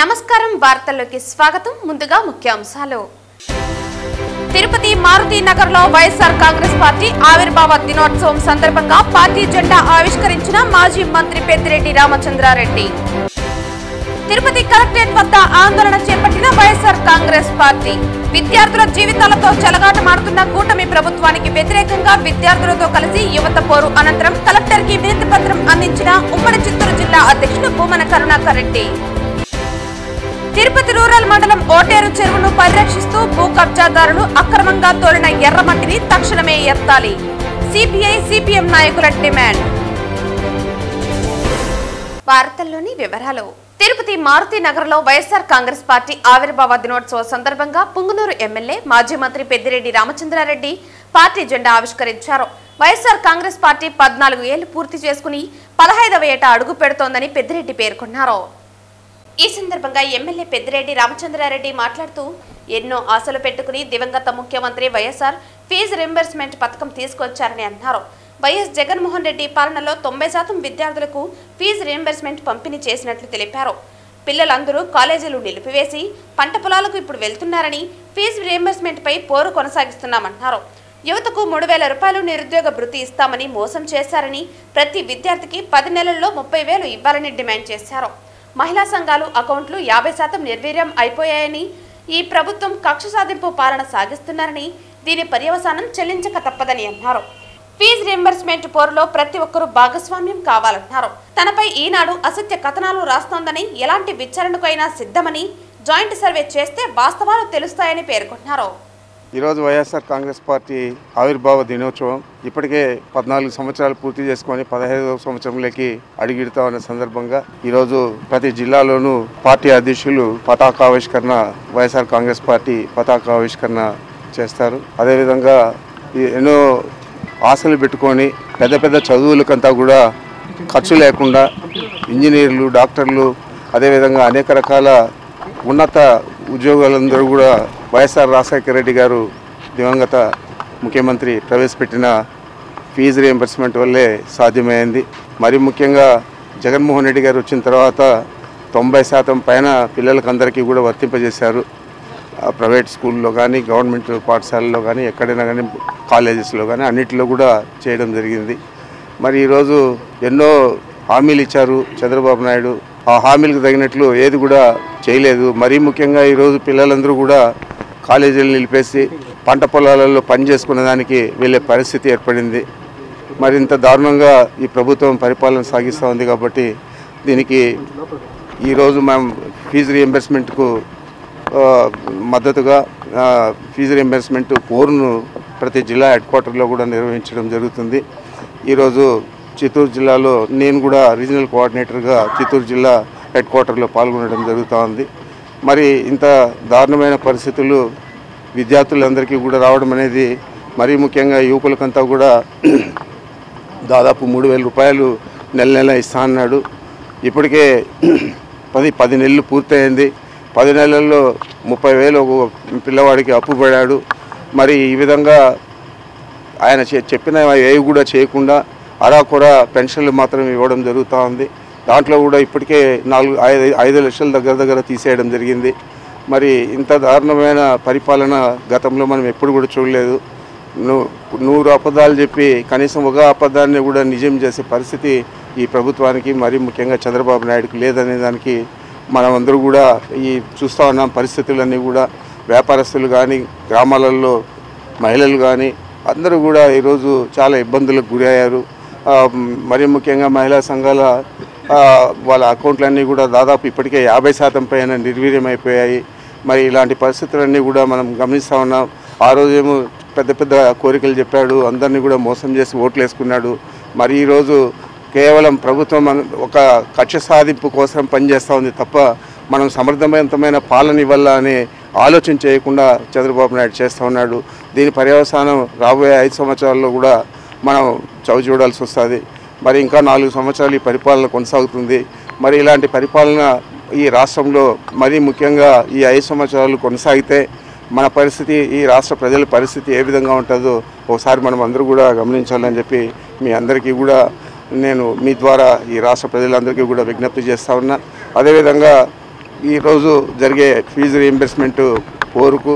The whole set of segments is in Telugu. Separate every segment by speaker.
Speaker 1: నమస్కారం వార్తల్లోకి స్వాగతం ముందుగా ముఖ్యాంశాలు తిరుపతి మారుతి నగర్ లో వైఎస్ఆర్ కాంగ్రెస్ పార్టీ ఆవిర్భావ దినోత్సవం సందర్భంగా పార్టీ జెండా ఆవిష్కరించిన మాజీ మంత్రి పెద్దిరెడ్డి రామచంద్రారెడ్డి తిరుపతి కలెక్టరేట్ వద్ద ఆందోళన చేపట్టిన వైఎస్ఆర్ కాంగ్రెస్ పార్టీ విద్యార్థుల జీవితాలతో చెలగాటమాడుతున్న కూటమి ప్రభుత్వానికి వ్యతిరేకంగా విద్యార్థులతో కలిసి యువత పోరు అనంతరం కలెక్టర్ కి వినతి పత్రం అందించిన ఉమ్మడి చిత్తూరు జిల్లా అధ్యక్షుడు భూమన కరుణాకర్ రెడ్డి తిరుపతి రూరల్ మండలం ఓటేరు చెరువును పరిరక్షిస్తూ భూ కబ్జాదారులు అక్రమంగా తోలిన ఎర్రమట్టిని తక్షణమే ఎత్తాలి సిపిఐ సిపిఎం నాయకుల డిమాండ్. వార్తల్లోని వివరాలు. తిరుపతి మారుతి నగర్ లో వైఎస్ఆర్ కాంగ్రెస్ పార్టీ ఆవిర్భావ దినోత్సవ సందర్భంగా పుంగునూరు ఎమ్మెల్యే మాజీ మంత్రి పెద్దిరెడ్డి రామచంద్రారెడ్డి పార్టీ జెండా ఆవిష్కరించారు. వైఎస్ఆర్ కాంగ్రెస్ పార్టీ 14 ఏళ్లు పూర్తి చేసుకుని 15వ ఏట అడుగు పెడుతోందని పెద్దిరెడ్డి పేర్కొన్నారు. ఈ సందర్భంగా ఎమ్మెల్యే పెద్దిరెడ్డి రామచంద్రారెడ్డి మాట్లాడుతూ ఎన్నో ఆశలు పెట్టుకుని దివంగత ముఖ్యమంత్రి వైఎస్ఆర్ ఫీజు రింబర్స్మెంట్ పథకం తీసుకొచ్చారని అన్నారు. వైఎస్ జగన్మోహన్ రెడ్డి పాలనలో 90% విద్యార్థులకు ఫీజు రింబర్స్మెంట్ పంపిణీ చేసినట్లు తెలిపారు. పిల్లలందరూ కాలేజీలు నిలిపివేసి పంట పొలాలకు ఇప్పుడు వెళ్తున్నారని ఫీజు రింబర్స్మెంట్ పై పోరు కొనసాగిస్తున్నామన్నారు. యువతకు 3000 రూపాయలు నిరుద్యోగ భృతి ఇస్తామని మోసం చేశారని ప్రతి విద్యార్థికి 10 నెలల్లో 30,000 ఇవ్వాలని డిమాండ్ చేశారు. మహిళా సంఘాలు అకౌంట్లు 50% నిర్వీర్యం అయిపోయాయని ఈ ప్రభుత్వం కక్ష సాధింపు పాలన సాగిస్తున్నారని దీని పర్యవసానం చెల్లించక తప్పదని అన్నారు. ఫీజు రింబర్స్మెంట్ పోరులో ప్రతి ఒక్కరూ భాగస్వామ్యం కావాలన్నారు. తనపై ఈనాడు అసత్య కథనాలు రాస్తోందని ఎలాంటి విచారణకైనా సిద్ధమని జాయింట్ సర్వే చేస్తే వాస్తవాలు తెలుస్తాయని పేర్కొన్నారు.
Speaker 2: ఈరోజు వైఎస్ఆర్ కాంగ్రెస్ పార్టీ ఆవిర్భావ దినోత్సవం ఇప్పటికే 14 సంవత్సరాలు పూర్తి చేసుకొని 15వ సంవత్సరంలోకి అడుగిడుతా ఉన్న సందర్భంగా ఈరోజు ప్రతి జిల్లాలోనూ పార్టీ అధ్యక్షులు పతాకావిష్కరణ వైఎస్ఆర్ కాంగ్రెస్ పార్టీ పతాకావిష్కరణ చేస్తారు. అదేవిధంగా ఎన్నో ఆశలు పెట్టుకొని పెద్ద పెద్ద చదువులకంతా కూడా ఖర్చు లేకుండా ఇంజనీర్లు, డాక్టర్లు, అదేవిధంగా అనేక రకాల ఉన్నత ఉద్యోగాలందరూ కూడా వైఎస్ఆర్ రాజశేఖర రెడ్డి గారు దివంగత ముఖ్యమంత్రి ప్రవేశపెట్టిన ఫీజు రియంబర్స్మెంట్ వల్లే సాధ్యమైంది. మరి ముఖ్యంగా జగన్మోహన్ రెడ్డి గారు వచ్చిన తర్వాత 90% పైన పిల్లలకందరికీ కూడా వర్తింపజేశారు. ప్రైవేట్ స్కూల్లో కానీ, గవర్నమెంట్ పాఠశాలలో కానీ, ఎక్కడైనా కానీ, కాలేజెస్లో కానీ అన్నింటిలో కూడా చేయడం జరిగింది. మరి ఈరోజు ఎన్నో హామీలు ఇచ్చారు చంద్రబాబు నాయుడు. ఆ హామీలకు తగినట్లు ఏది కూడా చేయలేదు. మరీ ముఖ్యంగా ఈరోజు పిల్లలందరూ కూడా కాలేజీలు నిలిపేసి పంట పొలాలలో పని చేసుకునే దానికి వెళ్ళే పరిస్థితి ఏర్పడింది. మరింత దారుణంగా ఈ ప్రభుత్వం పరిపాలన సాగిస్తూ ఉంది. కాబట్టి దీనికి ఈరోజు మేము ఫీజు రియంబర్స్మెంట్కు మద్దతుగా ఫీజు రియంబర్స్మెంట్ పోరును ప్రతి జిల్లా హెడ్ క్వార్టర్లో కూడా నిర్వహించడం జరుగుతుంది. ఈరోజు చిత్తూరు జిల్లాలో నేను కూడా రీజనల్ కోఆర్డినేటర్గా చిత్తూరు జిల్లా హెడ్ క్వార్టర్లో పాల్గొనడం జరుగుతూ ఉంది. మరి ఇంత దారుణమైన పరిస్థితులు విద్యార్థులందరికీ కూడా రావడం అనేది, మరీ ముఖ్యంగా యువకులకంతా కూడా దాదాపు 3,000 రూపాయలు నెల ఇస్తా అన్నాడు. ఇప్పటికే 10 నెలలు పూర్తయింది. 10 నెలల్లో 30,000 ఒక పిల్లవాడికి అప్పు పడాడు. మరి ఈ విధంగా ఆయన చెప్పిన ఏవి కూడా చేయకుండా అరాకొరా పెన్షన్లు మాత్రం ఇవ్వడం జరుగుతూ ఉంది. దాంట్లో కూడా ఇప్పటికే 5 లక్షల దగ్గర తీసేయడం జరిగింది. మరి ఇంత దారుణమైన పరిపాలన గతంలో మనం ఎప్పుడు కూడా చూడలేదు. 100 అబద్ధాలు చెప్పి కనీసం ఒక అబద్ధాన్ని కూడా నిజం చేసే పరిస్థితి ఈ ప్రభుత్వానికి, మరీ ముఖ్యంగా చంద్రబాబు నాయుడుకి లేదనే దానికి మనం అందరూ కూడా ఈ చూస్తూ ఉన్నాం. పరిస్థితులన్నీ కూడా వ్యాపారస్తులు కానీ, గ్రామాలలో మహిళలు కానీ అందరూ కూడా ఈరోజు చాలా ఇబ్బందులకు గురయ్యారు. మరీ ముఖ్యంగా మహిళా సంఘాల వాళ్ళ అకౌంట్లన్నీ కూడా దాదాపు ఇప్పటికే 50% పైన నిర్వీర్యమైపోయాయి. మరి ఇలాంటి పరిస్థితులన్నీ కూడా మనం గమనిస్తూ ఉన్నాం. ఆ రోజేమో పెద్ద పెద్ద కోరికలు చెప్పాడు, అందరినీ కూడా మోసం చేసి ఓట్లు వేసుకున్నాడు. మరి ఈరోజు కేవలం ప్రభుత్వం ఒక కక్ష సాధింపు కోసం పనిచేస్తూ ఉంది తప్ప మనం సమర్థవంతమైన పాలన ఇవ్వాలా అనే ఆలోచన చేయకుండా చంద్రబాబు నాయుడు చేస్తూ ఉన్నాడు. దీని పర్యవసానం రాబోయే 5 సంవత్సరాల్లో కూడా మనం చవి చూడాల్సి వస్తుంది. మరి ఇంకా 4 సంవత్సరాలు ఈ పరిపాలన కొనసాగుతుంది. మరి ఇలాంటి పరిపాలన ఈ రాష్ట్రంలో మరీ ముఖ్యంగా ఈ 5 సంవత్సరాలు కొనసాగితే మన పరిస్థితి, ఈ రాష్ట్ర ప్రజల పరిస్థితి ఏ విధంగా ఉంటుందో ఒకసారి మనం అందరూ కూడా గమనించాలని చెప్పి మీ అందరికీ కూడా నేను మీ ద్వారా ఈ రాష్ట్ర ప్రజలందరికీ కూడా విజ్ఞప్తి చేస్తా ఉన్నా. అదేవిధంగా ఈరోజు జరిగే ఫీజు రీయింబర్స్మెంట్ పోరుకు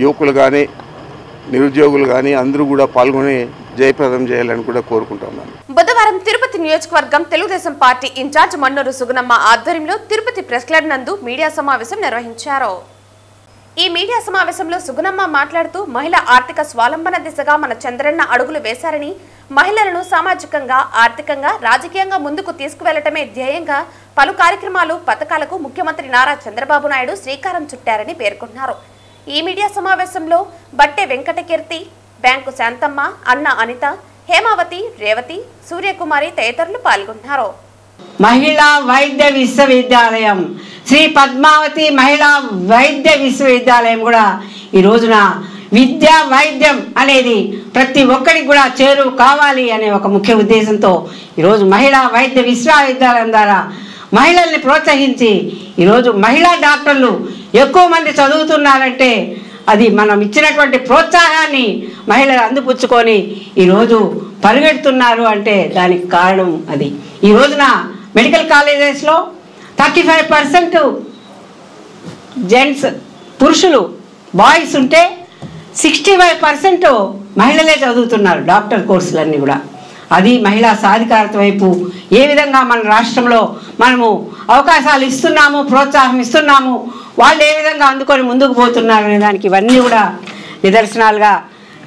Speaker 2: యువకులు కానీ నిరుద్యోగులు కానీ అందరూ కూడా పాల్గొని జయప్రదం చేయాలని కూడా కోరుకుంటున్నాను.
Speaker 1: బుధవారం తిరుపతి నియోజకవర్గం తెలుగుదేశం పార్టీ ఇన్ఛార్జ్ మన్నూరు సుగుణమ్మ ఆధ్వర్యంలో తిరుపతి ప్రెస్ క్లబ్ నందు మీడియా సమావేశం నిర్వహించారు. ఈ మీడియా సమావేశంలో సుగుణమ్మ మాట్లాడుతూ మహిళా ఆర్థిక స్వావలంబన దిశగా మన చంద్రన్న అడుగులు వేశారని, మహిళలను సామాజికంగా, ఆర్థికంగా, రాజకీయంగా ముందుకు తీసుకువెళ్లటమే ధ్యేయంగా పలు కార్యక్రమాలు, పథకాలకు ముఖ్యమంత్రి నారా చంద్రబాబు నాయుడు శ్రీకారం చుట్టారని పేర్కొన్నారు. ఈ మీడియా సమావేశంలో బట్టె వెంకటకీర్తి, బ్యాంకు శాంతమ్మ, అన్న అనిత, హేమావతి, రేవతి, సూర్యకుమారి తదితరులు పాల్గొన్నారు.
Speaker 3: మహిళా వైద్య విశ్వవిద్యాలయం, శ్రీ పద్మావతి మహిళా వైద్య విశ్వవిద్యాలయం కూడా ఈ రోజున విద్య వైద్యం అనేది ప్రతి ఒక్కరికి కూడా చేరువ కావాలి అనే ఒక ముఖ్య ఉద్దేశంతో ఈరోజు మహిళా వైద్య విశ్వవిద్యాలయం ద్వారా మహిళల్ని ప్రోత్సహించి ఈరోజు మహిళా డాక్టర్లు ఎక్కువ మంది చదువుతున్నారంటే అది మనం ఇచ్చినటువంటి ప్రోత్సాహాన్ని మహిళలు అందిపుచ్చుకొని ఈరోజు పరిగెడుతున్నారు అంటే దానికి కారణం అది. ఈ రోజున మెడికల్ కాలేజెస్లో 35% జెంట్స్ పురుషులు బాయ్స్ ఉంటే 65% మహిళలే చదువుతున్నారు డాక్టర్ కోర్సులన్నీ కూడా. అది మహిళా సాధికారత వైపు ఏ విధంగా మన రాష్ట్రంలో మనము అవకాశాలు ఇస్తున్నాము, ప్రోత్సాహం ఇస్తున్నాము, వాళ్ళు ఏ విధంగా అందుకొని ముందుకు పోతున్నారు అనే దానికి ఇవన్నీ కూడా నిదర్శనాలుగా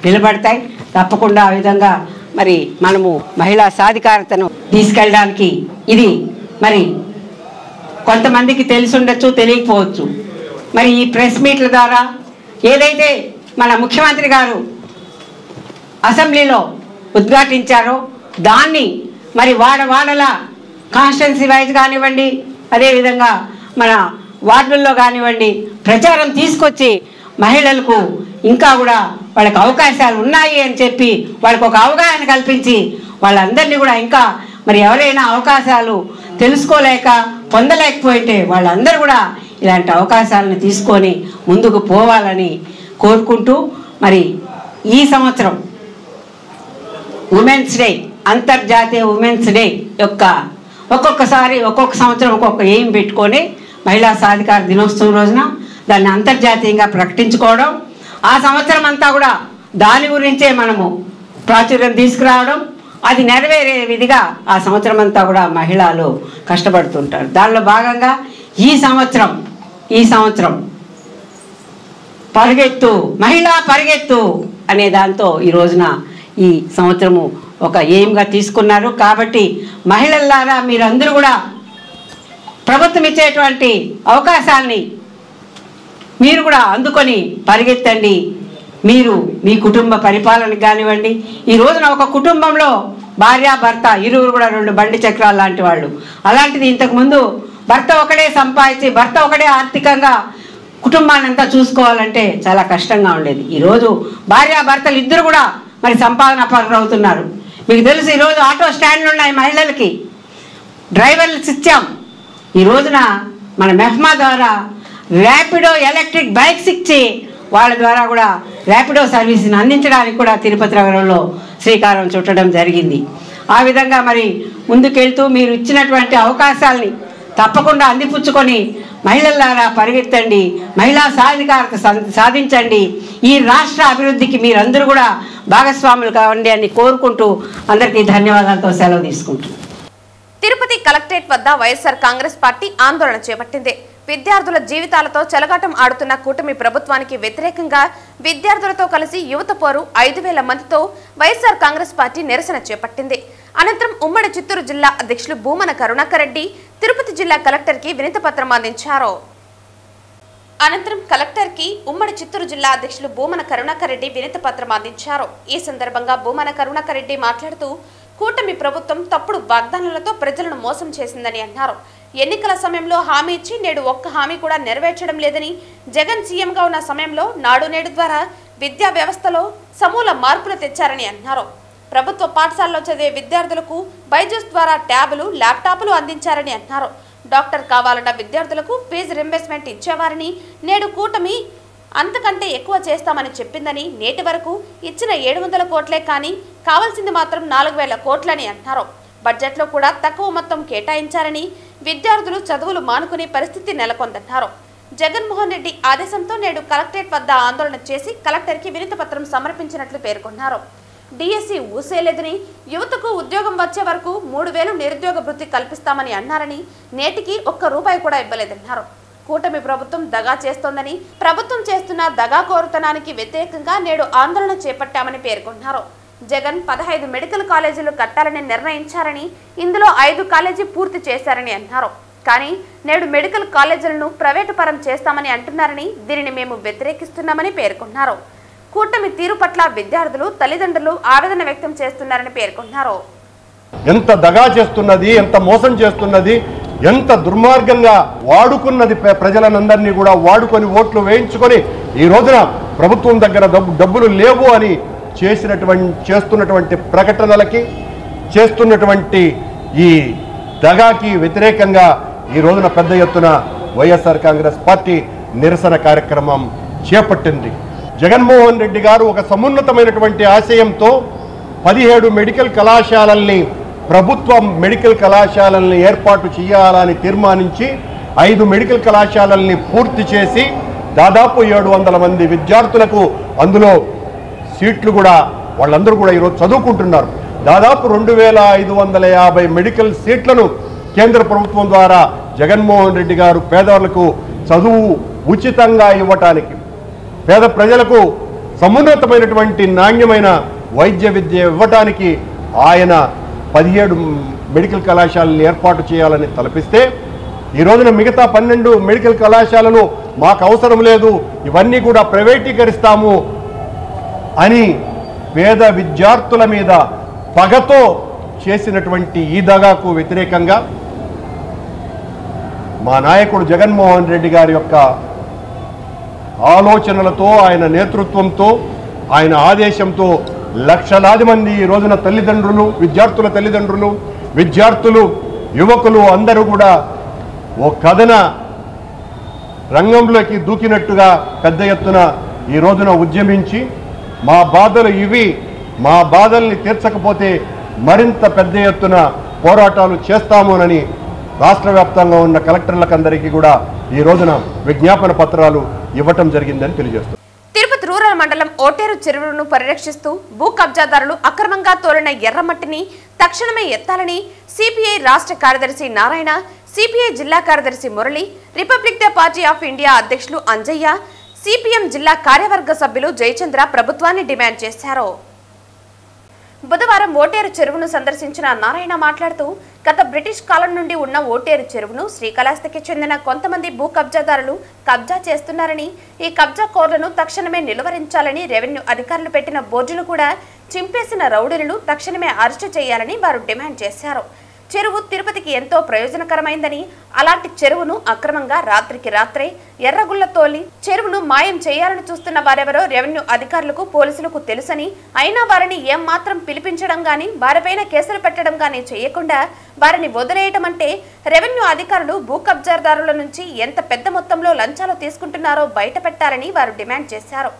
Speaker 3: నిలబడతాయి. తప్పకుండా ఆ విధంగా మరి మనము మహిళా సాధికారతను తీసుకెళ్ళడానికి ఇది మరి కొంతమందికి తెలిసి ఉండొచ్చు, తెలియకపోవచ్చు. మరి ఈ ప్రెస్ మీట్ల ద్వారా ఏదైతే మన ముఖ్యమంత్రి గారు అసెంబ్లీలో ఉద్ఘాటించారో దాన్ని మరి వాడల కాన్స్టిట్యున్సీ వైజ్ కానివ్వండి, అదేవిధంగా మన వార్డుల్లో కానివ్వండి ప్రచారం తీసుకొచ్చి మహిళలకు ఇంకా కూడా వాళ్ళకి అవకాశాలు ఉన్నాయి అని చెప్పి వాళ్ళకు ఒక అవగాహన కల్పించి వాళ్ళందరినీ కూడా ఇంకా మరి ఎవరైనా అవకాశాలు తెలుసుకోలేక పొందలేకపోయింటే వాళ్ళందరూ కూడా ఇలాంటి అవకాశాలను తీసుకొని ముందుకు పోవాలని కోరుకుంటూ మరి ఈ సంవత్సరం ఉమెన్స్ డే, అంతర్జాతీయ ఉమెన్స్ డే యొక్క ఒక్కొక్క సంవత్సరం ఒక్కొక్క ఎయిమ్ పెట్టుకొని మహిళా సాధికార దినోత్సవం రోజున దాన్ని అంతర్జాతీయంగా ప్రకటించుకోవడం, ఆ సంవత్సరం అంతా కూడా దాని గురించే మనము ప్రాచుర్యం తీసుకురావడం, అది నెరవేరే విధిగా ఆ సంవత్సరం అంతా కూడా మహిళలు కష్టపడుతుంటారు. దానిలో భాగంగా ఈ సంవత్సరం పరిగెత్తు మహిళా పరిగెత్తు అనే దాంతో ఈ రోజున ఈ సంవత్సరము ఒక ఎయిమ్గా తీసుకున్నారు. కాబట్టి మహిళలారా మీరందరూ కూడా ప్రభుత్వం ఇచ్చేటువంటి అవకాశాలని మీరు కూడా అందుకొని పరిగెత్తండి. మీరు మీ కుటుంబ పరిపాలనకు కానివ్వండి, ఈ రోజున ఒక కుటుంబంలో భార్య భర్త ఇరువురు కూడా 2 బండి చక్రాలు లాంటి వాళ్ళు. అలాంటిది ఇంతకుముందు భర్త ఒకడే సంపాదించి భర్త ఒకడే ఆర్థికంగా కుటుంబాన్ని అంతా చూసుకోవాలంటే చాలా కష్టంగా ఉండేది. ఈరోజు భార్య భర్తలు ఇద్దరు కూడా మరి సంపాదన పరులు అవుతున్నారు. మీకు తెలుసు ఈరోజు ఆటో స్టాండ్లు ఉన్నాయి, మహిళలకి డ్రైవర్లు ఇచ్చాం. ఈ రోజున మన మెహ్మా ద్వారా ర్యాపిడో ఎలక్ట్రిక్ బైక్స్ ఇచ్చి వాళ్ళ ద్వారా కూడా ర్యాపిడో సర్వీస్ని అందించడానికి కూడా తిరుపతి నగరంలో శ్రీకారం చుట్టడం జరిగింది. ఆ విధంగా మరి ముందుకెళ్తూ మీరు ఇచ్చినటువంటి అవకాశాలని తప్పకుండా అందిపుచ్చుకొని మహిళలారా పరిగెత్తండి, మహిళా సాధికారత సాధించండి. ఈ రాష్ట్ర అభివృద్ధికి మీరందరూ కూడా భాగస్వాములు కావండి అని కోరుకుంటూ అందరికీ ధన్యవాదాలతో సెలవు తీసుకుంటున్నాను.
Speaker 1: తిరుపతి కలెక్టరేట్ వద్ద వైఎస్ఆర్ కాంగ్రెస్ పార్టీ ఆందోళన చేపట్టింది. విద్యార్థుల జీవితాలతో చెలగాటం ఆడుతున్న కూటమి ప్రభుత్వానికి వ్యతిరేకంగా విద్యార్థులతో కలిసి యువత పోరు 5,000 మందితో వైఎస్ఆర్ కాంగ్రెస్ పార్టీ నిరసన చేపట్టింది. అనంతరం ఉమ్మడి చిత్తూరు జిల్లా అధ్యక్షులు భూమన కరుణాకర్ రెడ్డి తిరుపతి జిల్లా కలెక్టర్కి వినతిపత్రం అందించారు. ఈ సందర్భంగా భూమన కరుణాకర్ రెడ్డి మాట్లాడుతూ కూటమి ప్రభుత్వం తప్పుడు వాగ్దానాలతో ప్రజలను మోసం చేసిందని అన్నారు. ఎన్నికల సమయంలో హామీ ఇచ్చి నేడు ఒక్క హామీ కూడా నెరవేర్చడం లేదని, జగన్ సీఎంగా ఉన్న సమయంలో నాడు నేడు ద్వారా విద్యా వ్యవస్థలో సమూల మార్పులు తెచ్చారని అన్నారు. ప్రభుత్వ పాఠశాలలో చదివే విద్యార్థులకు బైజూస్ ద్వారా ట్యాబులు, ల్యాప్టాప్లు అందించారని అన్నారు. డాక్టర్ కావాలన్న విద్యార్థులకు ఫీజు రింబర్స్మెంట్ ఇచ్చేవారని, నేడు కూటమి అంతకంటే ఎక్కువ చేస్తామని చెప్పిందని, నేటి వరకు ఇచ్చిన 700 కోట్లే కానీ కావాల్సింది మాత్రం 4,000 కోట్లని అన్నారు. బడ్జెట్లో కూడా తక్కువ మొత్తం కేటాయించారని, విద్యార్థులు చదువులు మానుకునే పరిస్థితి నెలకొందన్నారు. జగన్మోహన్ రెడ్డి ఆదేశంతో నేడు కలెక్టరేట్ వద్ద ఆందోళన చేసి కలెక్టర్కి వినతి పత్రం సమర్పించినట్లు పేర్కొన్నారు. డిఎస్సి ఊసేలేదని, యువతకు ఉద్యోగం వచ్చే వరకు 3000 నిరుద్యోగ వృత్తి కల్పిస్తామని అన్నారని నేటికి ₹1 కూడా ఇవ్వలేదన్నారు. కూటమి ప్రభుత్వం దగా చేస్తోందని, ప్రభుత్వం చేస్తున్న దగాకోరుతనానికి వ్యతిరేకంగా నేడు ఆందోళన చేపట్టామని పేర్కొన్నారు. జగన్ 15 మెడికల్ కాలేజీలు కట్టాలని నిర్ణయించారని, ఇందులో 5 కాలేజీ పూర్తి చేశారని అన్నారు. కానీ నేడు మెడికల్ కాలేజీలను ప్రైవేటు పరం చేస్తామని అంటున్నారని, దీనిని మేము వ్యతిరేకిస్తున్నామని పేర్కొన్నారు. కూటమి తీరు పట్ల విద్యార్థులు, తల్లిదండ్రులు ఆవేదన వ్యక్తం చేస్తున్నారని పేర్కొన్నారు.
Speaker 4: ఎంత దగా చేస్తున్నది, ఎంత మోసం చేస్తున్నది, ఎంత దుర్మార్గంగా వాడుకున్నది ప్రజలందరినీ కూడా వాడుకొని ఓట్లు వేయించుకొని ఈ రోజున ప్రభుత్వం దగ్గర డబ్బులు లేవు అని చేస్తున్నటువంటి ప్రకటనలకి, చేస్తున్నటువంటి ఈ దగాకి వ్యతిరేకంగా ఈ రోజున పెద్ద ఎత్తున వైఎస్ఆర్ కాంగ్రెస్ పార్టీ నిరసన కార్యక్రమం చేపట్టింది. జగన్మోహన్ రెడ్డి గారు ఒక సమున్నతమైనటువంటి ఆశయంతో 17 మెడికల్ కళాశాలల్ని, ప్రభుత్వ మెడికల్ కళాశాలల్ని ఏర్పాటు చేయాలని తీర్మానించి 5 మెడికల్ కళాశాలల్ని పూర్తి చేసి దాదాపు 700 మంది విద్యార్థులకు అందులో సీట్లు కూడా వాళ్ళందరూ కూడా ఈరోజు చదువుకుంటున్నారు. దాదాపు 2550 మెడికల్ సీట్లను కేంద్ర ప్రభుత్వం ద్వారా జగన్మోహన్ రెడ్డి గారు పేదవాళ్లకు చదువు ఉచితంగా ఇవ్వటానికి, పేద ప్రజలకు సమున్నతమైనటువంటి నాణ్యమైన వైద్య విద్య ఇవ్వటానికి ఆయన 17 మెడికల్ కళాశాలను ఏర్పాటు చేయాలని తలపిస్తే ఈ రోజున మిగతా 12 మెడికల్ కళాశాలలు మాకు అవసరం లేదు, ఇవన్నీ కూడా ప్రైవేటీకరిస్తాము అని పేద విద్యార్థుల మీద పగతో చేసినటువంటి ఈ దగాకు వ్యతిరేకంగా మా నాయకుడు జగన్మోహన్ రెడ్డి గారి యొక్క ఆలోచనలతో, ఆయన నేతృత్వంతో, ఆయన ఆదేశంతో లక్షలాది మంది ఈ రోజున తల్లిదండ్రులు, విద్యార్థుల తల్లిదండ్రులు, విద్యార్థులు, యువకులు అందరూ కూడా ఓ కథన రంగంలోకి దూకినట్టుగా పెద్ద ఎత్తున ఈ రోజున ఉద్యమించి మా బాధలు ఇవి, మా బాధల్ని తీర్చకపోతే మరింత పెద్ద ఎత్తున పోరాటాలు చేస్తామోనని రాష్ట్ర వ్యాప్తంగా ఉన్న కలెక్టర్లకందరికీ కూడా ఈ రోజున విజ్ఞాపన పత్రాలు ఇవ్వటం జరిగిందని తెలియజేస్తారు.
Speaker 1: తిరుపతి రూరల్ మండలం ఓటేరు చెరువులను పరిరక్షిస్తూ భూ కబ్జాదారులు అక్రమంగా తోలిన ఎర్రమట్టిని తక్షణమే ఎత్తాలని సిపిఐ రాష్ట్ర కార్యదర్శి నారాయణ, సిపిఐ జిల్లా కార్యదర్శి Murali, republic day party of India అధ్యక్షులు అంజయ్య, సిపిఎం జిల్లా కార్యవర్గ సభ్యులు జయచంద్ర ప్రభుత్వాన్ని డిమాండ్ చేశారు. బుధవారం ఓటేరు చెరువును సందర్శించిన నారాయణ మాట్లాడుతూ, గత బ్రిటిష్ కాలం నుండి ఉన్న ఓటేరు చెరువును శ్రీకాళహస్తికి చెందిన కొంతమంది భూ కబ్జాదారులు కబ్జా చేస్తున్నారని, ఈ కబ్జా కోర్లను తక్షణమే నిలువరించాలని, రెవెన్యూ అధికారులు పెట్టిన బోర్డులు కూడా చింపేసిన రౌడీలను తక్షణమే అరెస్టు చేయాలని వారు డిమాండ్ చేశారు. చెరువు తిరుపతికి ఎంతో ప్రయోజనకరమైందని, అలాంటి చెరువును అక్రమంగా రాత్రికి రాత్రే ఎర్రగుళ్ల తోలి చెరువును మాయం చేయాలని చూస్తున్న వారెవరో రెవెన్యూ అధికారులకు, పోలీసులకు తెలుసని, అయినా వారిని ఏమాత్రం పిలిపించడం గాని, వారిపైన కేసులు పెట్టడం గాని చేయకుండా వారిని వదిలేయటం అంటే రెవెన్యూ అధికారులు భూ కబ్జాదారుల నుంచి ఎంత పెద్ద మొత్తంలో లంచాలు తీసుకుంటున్నారో బయట పెట్టాలని వారు డిమాండ్ చేశారు.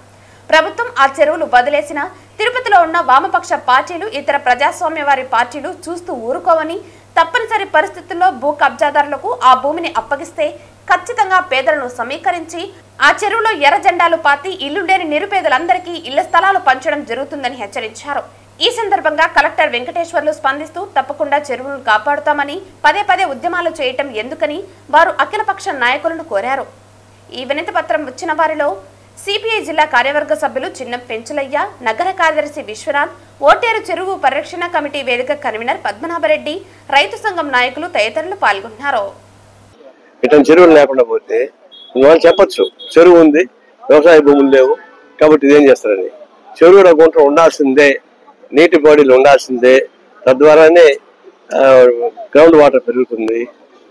Speaker 1: ప్రభుత్వం ఆ చెరువులు వదిలేసిన తిరుపతిలో ఉన్న వామపక్ష పార్టీలు, ఇతర ప్రజాస్వామ్యవారి పార్టీలు చూస్తూ ఊరుకోవని, తప్పనిసరి పరిస్థితుల్లో భూ కబ్జాదారులకు ఆ భూమిని అప్పగిస్తే ఖచ్చితంగా పేదలను సమీకరించి ఆ చెరువులో ఎర్ర జెండాలు పాతి ఇల్లు లేని నిరుపేదలందరికీ ఇళ్ల స్థలాలు పంచడం జరుగుతుందని హెచ్చరించారు. ఈ సందర్భంగా కలెక్టర్ వెంకటేశ్వర్లు స్పందిస్తూ, తప్పకుండా చెరువులను కాపాడుతామని, పదే పదే ఉద్యమాలు చేయటం ఎందుకని వారు అఖిలపక్ష నాయకులను కోరారు. ఈ వినతి పత్రం వచ్చిన వారిలో సిపిఐ జిల్లా కార్యవర్గ సభ్యులు చిన్నం పెంచులయ్య, నగర కార్యదర్శి విశ్వనాథ్, ఓటేరు చెరువు పరిరక్షణ కమిటీ వేదిక కన్వీనర్ పద్మనాభరెడ్డి, రైతు సంఘం నాయకులు తదితరులు పాల్గొన్నారు.
Speaker 5: ఇటువంటి చెరువులు లేకుండా పోతే వాళ్ళు చెప్పచ్చు, చెరువు ఉంది, వ్యవసాయ భూములు లేవు కాబట్టి ఇదేం చేస్తారని. చెరువుల గుంట ఉండాల్సిందే, నీటి బాడీలు ఉండాల్సిందే, తద్వారానే గ్రౌండ్ వాటర్ పెరుగుతుంది.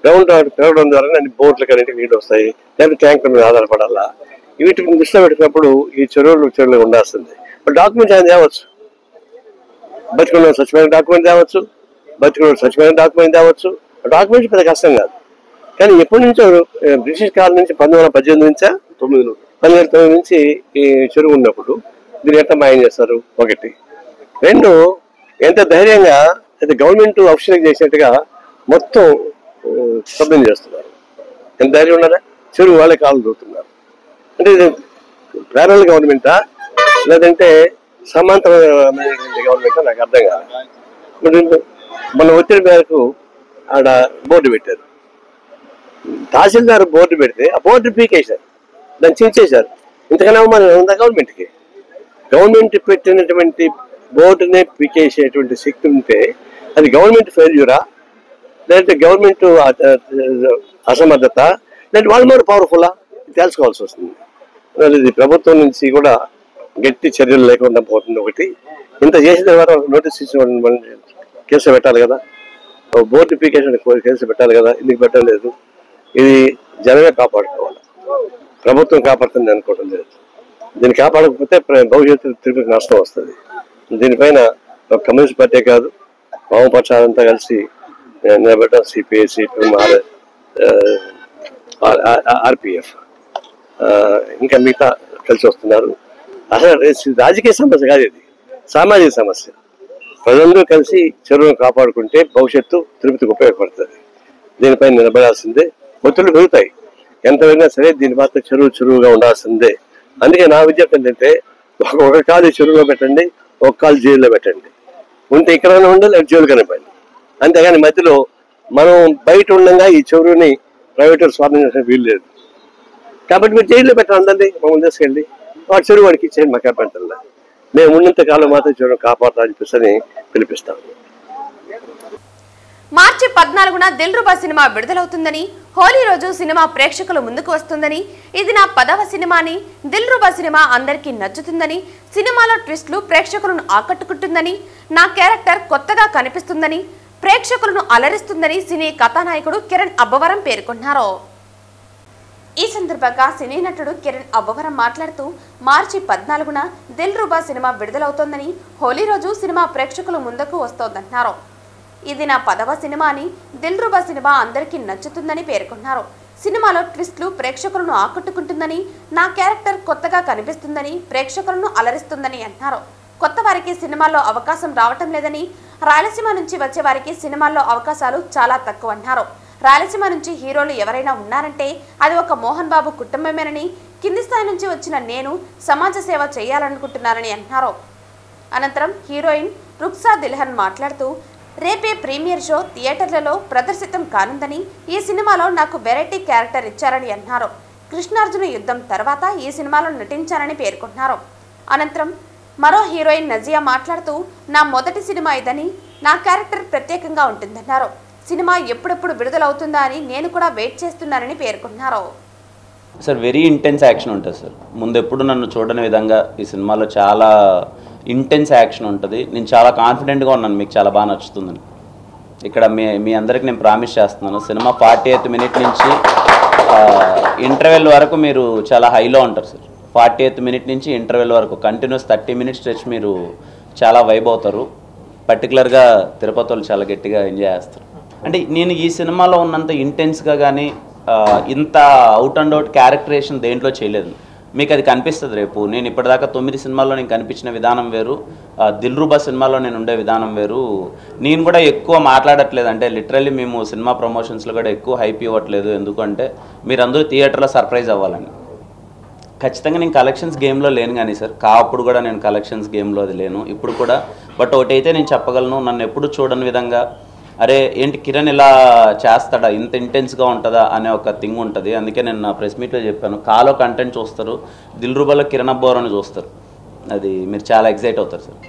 Speaker 5: గ్రౌండ్ వాటర్ పెరగడం ద్వారా అన్ని బోట్లకి అన్నింటికి నీళ్ళు వస్తాయి, లేదా ట్యాంకుల మీద ఆధారపడాలా. వీటిని దృష్టిలో పెట్టుకున్నప్పుడు ఈ చెరువులు ఉండాల్సింది. డాక్యుమెంట్ ఆయన తేవచ్చు, బతికున్న స్వచ్ఛమైన డాక్యుమెంట్ తేవచ్చు, బతికున్న స్వచ్ఛమైన డాక్యుమెంట్ తేవచ్చు. డాక్యుమెంట్ పెద్ద కష్టం కాదు. కానీ ఎప్పటి నుంచో బ్రిటిష్ కాలం నుంచి 1918 నుంచా 1909 నుంచి ఈ చెరువు ఉన్నప్పుడు దీన్ని ఎట్లా మాయం చేస్తారు? ఒకటి. రెండు, ఎంత ధైర్యంగా అయితే గవర్నమెంట్ అఫీషియల్ చేసినట్టుగా మొత్తం శబ్దం చేస్తున్నారు. ఎంత ధైర్యం ఉన్నారా? చెరువు వాళ్ళే కాళ్ళు దూతున్నారు. అంటే ఇది ప్యారల్ గవర్నమెంటా లేదంటే సమాంతరమైనటువంటి గవర్నమెంటా నాకు అర్థం కాదు. మన ఒత్తిడి మేరకు ఆడ బోర్డు పెట్టారు. తహసీల్దార్ బోర్డు పెడితే ఆ బోర్డు పీకేశారు, దాన్ని చించేశారు. ఇంతకన్నా అవమానం ఉందా గవర్నమెంట్కి? గవర్నమెంట్ పెట్టినటువంటి బోర్డునే పీకేసేటువంటి శక్తి ఉంటే అది గవర్నమెంట్ ఫెయిల్యూరా, లేదంటే గవర్నమెంట్ అసమర్థత, లేదంటే వాళ్ళు more పవర్ఫుల్లా తెలుసుకోవాల్సి వస్తుంది. ఇది ప్రభుత్వం నుంచి కూడా గట్టి చర్యలు లేకుండా పోతుంది. ఒకటి ఇంత చేసిన తర్వాత నోటీస్ ఇచ్చిన కేసు పెట్టాలి కదా, బోర్డు పీకేషన్ కేసు పెట్టాలి కదా, ఎందుకు పెట్టలేదు? ఇది జనమే కాపాడుకోవాలి, ప్రభుత్వం కాపాడుతుంది అనుకోవడం లేదు. దీన్ని కాపాడకపోతే భవిష్యత్తు తిరిగి నష్టం వస్తుంది. దీనిపైన కమ్యూనిస్ట్ పార్టీ కాదు, వామపక్షాలంతా కలిసి నిలబెట్టాం. సిపిఐ, సిపిఎం, ఆర్పిఎఫ్ ఇంకా మిగతా కలిసి వస్తున్నారు. అసలు రాజకీయ సమస్య కాదు, ఇది సామాజిక సమస్య. ప్రజలందరూ కలిసి చెరువును కాపాడుకుంటే భవిష్యత్తు తిరుపతికి ఉపయోగపడుతుంది. దీనిపైన నిలబడాల్సిందే. ఒత్తిళ్లు పెరుగుతాయి, ఎంత అయినా సరే దీని మాత్రం చెరువుగా ఉండాల్సిందే. అందుకే నా విజ్ఞప్తి ఏంటంటే ఒక కాలు చెరువులో పెట్టండి, ఒక కాలు జైల్లో పెట్టండి. ఉంటే ఇక్కడైనా ఉండాలి, జైలు కనిపండి. అంతేగాని మధ్యలో మనం బయట ఉండగా ఈ చెరువుని ప్రైవేట్ స్వాధీనం చేసిన వీలు లేదు. కాబట్టి మీరు జైల్లో పెట్టండి, అందరినీ మమ్మల్ని తీసుకెళ్ళి వాడు చెరువు వాడికి ఇచ్చేయండి, మాకు అభ్యంతరంలో. మేము ఉన్నంత కాలం మాత్రం చెరువు కాపాడాలని చెప్పేసి పిలిపిస్తాం.
Speaker 1: మార్చి 14న దిల్రుబా సినిమా విడుదలవుతుందని, హోలీ రోజు సినిమా ప్రేక్షకుల ముందుకు వస్తుందని, ఇది నా 10వ సినిమా అని, దిల్రుబా సినిమా అందరికీ నచ్చుతుందని, సినిమాలో ట్విస్టులు ప్రేక్షకులను ఆకట్టుకుంటుందని, నా క్యారెక్టర్ కొత్తగా కనిపిస్తుందని, ప్రేక్షకులను అలరిస్తుందని సినీ కథానాయకుడు కిరణ్ అబ్బవరం పేర్కొన్నారు. ఈ సందర్భంగా సినీ నటుడు కిరణ్ అబ్బవరం మాట్లాడుతూ, మార్చి 14న దిల్రుబా సినిమా విడుదలవుతోందని, హోలీ రోజు సినిమా ప్రేక్షకుల ముందుకు వస్తోందన్నారు. ఇది నా 10వ సినిమా అని, దిల్రుబా సినిమా అందరికీ నచ్చుతుందని పేర్కొన్నారు. సినిమాలో ట్విస్టులు ప్రేక్షకులను ఆకట్టుకుంటుందని, నా క్యారెక్టర్ కొత్తగా కనిపిస్తుందని, ప్రేక్షకులను అలరిస్తుందని అన్నారు. కొత్త వారికి సినిమాల్లో అవకాశం రావటం లేదని, రాయలసీమ నుంచి వచ్చే వారికి సినిమాల్లో అవకాశాలు చాలా తక్కువ అన్నారు. రాయలసీమ నుంచి హీరోలు ఎవరైనా ఉన్నారంటే అది ఒక మోహన్ బాబు కుటుంబమేనని, కింది స్థాయి నుంచి వచ్చిన నేను సమాజ సేవ చేయాలనుకుంటున్నానని అన్నారు. అనంతరం హీరోయిన్ రుక్సా దిల్హన్ మాట్లాడుతూ, రేపే ప్రీమియర్ షో థియేటర్లలో ప్రదర్శితం కానుందని, ఈ సినిమాలో నాకు వెరైటీ క్యారెక్టర్ ఇచ్చారని అన్నారు. కృష్ణార్జున యుద్ధం తర్వాత ఈ సినిమాలో నటించారని పేర్కొన్నారు. అనంతరం మరో హీరోయిన్ నజియా మాట్లాడుతూ, నా మొదటి సినిమా ఇదని, నా క్యారెక్టర్ ప్రత్యేకంగా ఉంటుందన్నారు. సినిమా ఎప్పుడెప్పుడు విడుదలవుతుందా అని నేను కూడా వెయిట్ చేస్తున్నానని పేర్కొన్నారు.
Speaker 6: సార్ వెరీ ఇంటెన్స్ యాక్షన్ ఉంటుంది సార్. ముందు ఎప్పుడు నన్ను చూడని విధంగా ఈ సినిమాలో చాలా ఇంటెన్స్ యాక్షన్ ఉంటుంది. నేను చాలా కాన్ఫిడెంట్గా ఉన్నాను మీకు చాలా బాగా నచ్చుతుందని. ఇక్కడ మీ అందరికి నేను ప్రామిస్ చేస్తున్నాను, సినిమా 48th మినిట్ నుంచి ఇంటర్వెల్ వరకు మీరు చాలా హైలో ఉంటారు సార్. 48th మినిట్ నుంచి ఇంటర్వెల్ వరకు కంటిన్యూస్ 30 మినిట్స్ స్ట్రెచ్ మీరు చాలా వైబ్ అవుతారు. పర్టికులర్గా తిరుపతి వాళ్ళు చాలా గట్టిగా ఎంజాయ్ చేస్తారు. అంటే నేను ఈ సినిమాలో ఉన్నంత ఇంటెన్స్గా కానీ ఇంత అవుట్ అండ్ అవుట్ క్యారెక్టరేషన్ దేంట్లో చేయలేదు. మీకు అది కనిపిస్తుంది రేపు. నేను ఇప్పటిదాకా 9 సినిమాల్లో నేను కనిపించిన విధానం వేరు, దిల్రుబా సినిమాలో నేను ఉండే విధానం వేరు. నేను కూడా ఎక్కువ మాట్లాడట్లేదు, అంటే లిటరల్లీ మేము సినిమా ప్రమోషన్స్లో కూడా ఎక్కువ హైప్ ఇవ్వట్లేదు. ఎందుకంటే మీరందరూ థియేటర్లో సర్ప్రైజ్ అవ్వాలని. ఖచ్చితంగా నేను కలెక్షన్స్ గేమ్లో లేను కానీ సార్, అప్పుడు కూడా నేను కలెక్షన్స్ గేమ్లో అది లేను, ఇప్పుడు కూడా. బట్ ఒకటైతే నేను చెప్పగలను, నన్ను ఎప్పుడు చూడని విధంగా అరే ఏంటి కిరణ్ ఇలా చేస్తాడా, ఇంత ఇంటెన్స్గా ఉంటుందా అనే ఒక థింగ్ ఉంటుంది. అందుకే నేను నా ప్రెస్ మీట్లో చెప్పాను, కాలో కంటెంట్ చూస్తారు, దిల్రుబాలో కిరణ్ అబ్బవరం చూస్తారు. అది మీరు చాలా ఎగ్జైట్ అవుతారు సార్.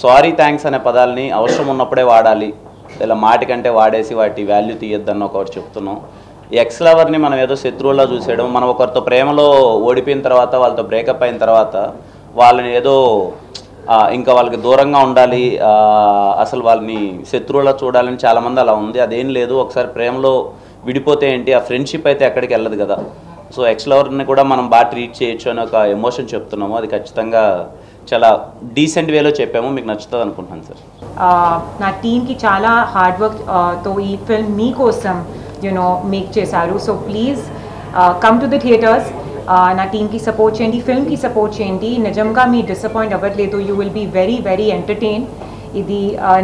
Speaker 6: సారీ థ్యాంక్స్ అనే పదాలని అవసరం ఉన్నప్పుడే వాడాలి, ఇలా మాటికంటే వాడేసి వాటి వాల్యూ తీయొద్దన్న ఒకటి చెప్తున్నాం. ఈ ఎక్స్ లవర్ని మనం ఏదో శత్రువులా చూసేయడం, మనం ఒకరితో ప్రేమలో ఓడిపోయిన తర్వాత వాళ్ళతో బ్రేకప్ అయిన తర్వాత వాళ్ళని ఏదో ఇంకా వాళ్ళకి దూరంగా ఉండాలి, అసలు వాళ్ళని శత్రువులా చూడాలని చాలామంది అలా ఉంది. అదేం లేదు, ఒకసారి ప్రేమలో విడిపోతే ఏంటి, ఆ ఫ్రెండ్షిప్ అయితే ఎక్కడికి వెళ్ళదు కదా. సో ఎక్స్ లవర్ని కూడా మనం బాగా ట్రీట్ చేయొచ్చు అని ఒక ఎమోషన్ చెప్తున్నాము. అది ఖచ్చితంగా చాలా డీసెంట్ వేలో చెప్పాము, మీకు నచ్చుతుంది అనుకుంటున్నాను సార్.
Speaker 7: నా టీమ్కి చాలా హార్డ్ వర్క్తో ఈ ఫిల్మ్ మీకోసం మేక్ చేశారు. So please come to the theatres. నా టీమ్కి సపోర్ట్ చేయండి, ఫిల్మ్కి సపోర్ట్ చేయండి. నిజంగా మీ డిసప్పాయింట్ అవ్వట్లేదు, you will be very very entertain. ఇది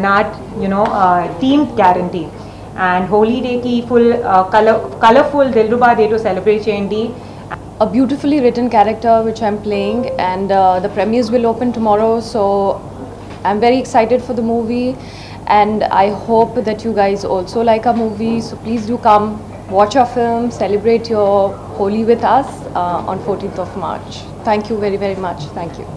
Speaker 7: నా team guarantee. and Holi Day ki full colorful Dilruba Day to celebrate cheyandi.
Speaker 8: A beautifully written character which I'm playing, and the premieres will open tomorrow, so I'm very excited for the movie, and I hope that you guys also like our movie, so please do come watch our film, celebrate your Holi with us on 14th of March. Thank you very, very much. Thank you.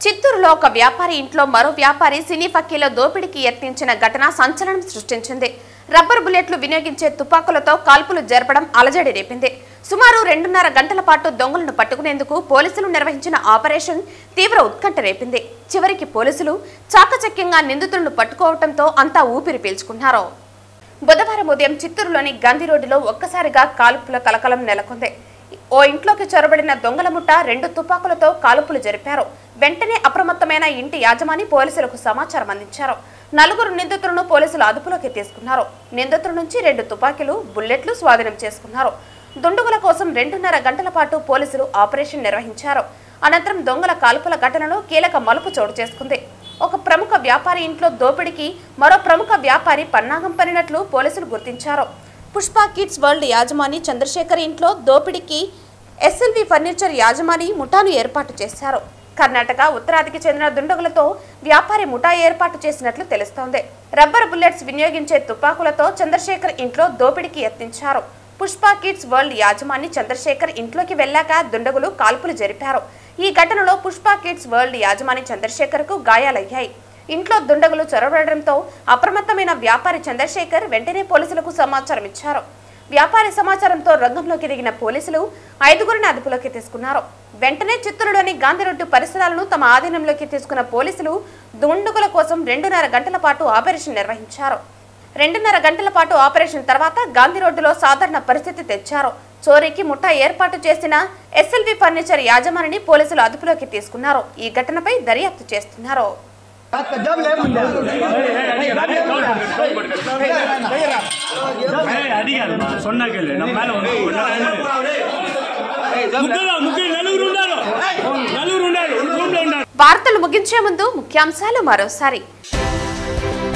Speaker 1: చిత్తూరులో ఒక వ్యాపారి ఇంట్లో మరో వ్యాపారి సినీ ఫక్కీలో దోపిడీకి యత్నించిన ఘటన సంచలనం సృష్టించింది. రబ్బర్ బుల్లెట్లు వినియోగించే తుపాకులతో కాల్పులు జరపడం అలజడి రేపింది. సుమారు 2.5 గంటల పాటు దొంగలను పట్టుకునేందుకు పోలీసులు నిర్వహించిన ఆపరేషన్ తీవ్ర ఉత్కంఠ రేపింది. చివరికి పోలీసులు చాకచక్యంగా నిందితులను పట్టుకోవడంతో అంతా ఊపిరి పీల్చుకున్నారు. బుధవారం ఉదయం చిత్తూరులోని గాంధీ రోడ్డులో ఒక్కసారిగా కాల్పుల కలకలం నెలకొంది. ఓ ఇంట్లోకి చొరబడిన దొంగల ముఠ 2 తుపాకులతో కాల్పులు జరిపారు. వెంటనే అప్రమత్తమైన ఇంటి యాజమాని పోలీసులకు సమాచారం అందించారు. 4 నిందితులను పోలీసులు అదుపులోకి తీసుకున్నారు. నిందితుల నుంచి 2 తుపాకీలు, బుల్లెట్లు స్వాధీనం చేసుకున్నారు. దుండగుల కోసం 2.5 గంటల పాటు పోలీసులు ఆపరేషన్ నిర్వహించారు. అనంతరం దొంగల కాల్పుల ఘటనలో కీలక మలుపు చోటు చేసుకుంది. ఒక ప్రముఖ వ్యాపారి ఇంట్లో దోపిడీకి మరో ప్రముఖ వ్యాపారి పన్నాగం పనినట్లు పోలీసులు గుర్తించారు. పుష్ప కిడ్స్ వరల్డ్ యాజమాని చంద్రశేఖర్ ఇంట్లో దోపిడీకి ఎస్ఎల్వి ఫర్నిచర్ యాజమాని ముఠాను ఏర్పాటు చేశారు. కర్ణాటక, ఉత్తరాదికి చెందిన దుండగులతో వ్యాపారి ముఠా ఏర్పాటు చేసినట్లు తెలుస్తోంది. రబ్బర్ బుల్లెట్స్ వినియోగించే తుపాకులతో చంద్రశేఖర్ ఇంట్లో దోపిడీకి యత్నించారు. పుష్ప కిడ్స్ వరల్డ్ యాజమాని చంద్రశేఖర్ ఇంట్లోకి వెళ్లాక దుండగులు కాల్పులు జరిపారు. ఈ ఘటనలో పుష్ప కిడ్స్ వరల్డ్ యాజమాని చంద్రశేఖర్ కు గాయాలయ్యాయి. ఇంట్లో దుండగులు చొరబడడంతో అప్రమత్తమైన వ్యాపారి చంద్రశేఖర్ వెంటనే పోలీసులకు సమాచారం ఇచ్చారు. వ్యాపారి సమాచారంతో రంగంలోకి దిగిన పోలీసులు 5గురిని అదుపులోకి తీసుకున్నారు. వెంటనే చిత్తూరులోని గాంధీ రోడ్డు పరిసరాలను తమ ఆధీనంలోకి తీసుకున్న పోలీసులు దుండగుల కోసం 2.5 గంటల పాటు ఆపరేషన్ నిర్వహించారు. 2.5 గంటల పాటు ఆపరేషన్ తర్వాత గాంధీ రోడ్డులో సాధారణ పరిస్థితి తెచ్చారు. చోరీకి ముఠా ఏర్పాటు చేసిన ఎస్ఎల్వి ఫర్నిచర్ యాజమానిని పోలీసులు అదుపులోకి తీసుకున్నారు. ఈ ఘటనపై దర్యాప్తు చేస్తున్నారు. వార్తలు ముగించే ముందు ముఖ్యాంశాలు మరోసారి.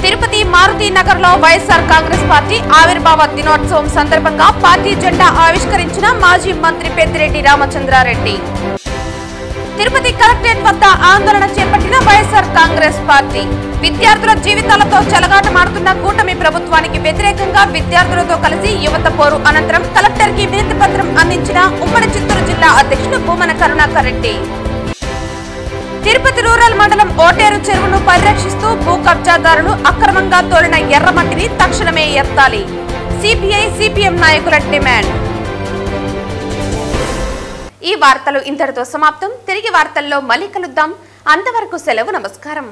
Speaker 1: తిరుపతి మారుతి నగర్ లో వైఎస్ఆర్ కాంగ్రెస్ పార్టీ ఆవిర్భావ దినోత్సవం సందర్భంగా పార్టీ జెండా ఆవిష్కరించిన మాజీ మంత్రి పెద్దిరెడ్డి రామచంద్రారెడ్డి. తిరుపతి కలెక్టరేట్ వద్ద ఆందోళన చేపట్టిన వైఎస్ఆర్ కాంగ్రెస్ పార్టీ. విద్యార్థుల జీవితాలతో చెలగాటమాడుతున్న కూటమి ప్రభుత్వానికి వ్యతిరేకంగా విద్యార్థులతో కలిసి యువత పోరు అనంతరం కలెక్టర్ కి వినతి పత్రం అందించిన ఉమ్మడి చిత్తూరు జిల్లా అధ్యక్షుడు భూమన కరుణాకర్ రెడ్డి. తిరుపతి రూరల్ మండలం ఓటేరు చెరువును పరిరక్షిస్తూ భూ కబ్జాదారులు అక్రమంగా తోలిన ఎర్రమట్టిని తక్షణమే ఎత్తాలి. సిపిఐ సిపిఎం నాయకుల డిమాండ్. ఈ వార్తలు ఇంతటితో సమాప్తం. తిరిగి వార్తల్లో మళ్ళీ కలుద్దాం. అంతవరకు సెలవు. నమస్కారం.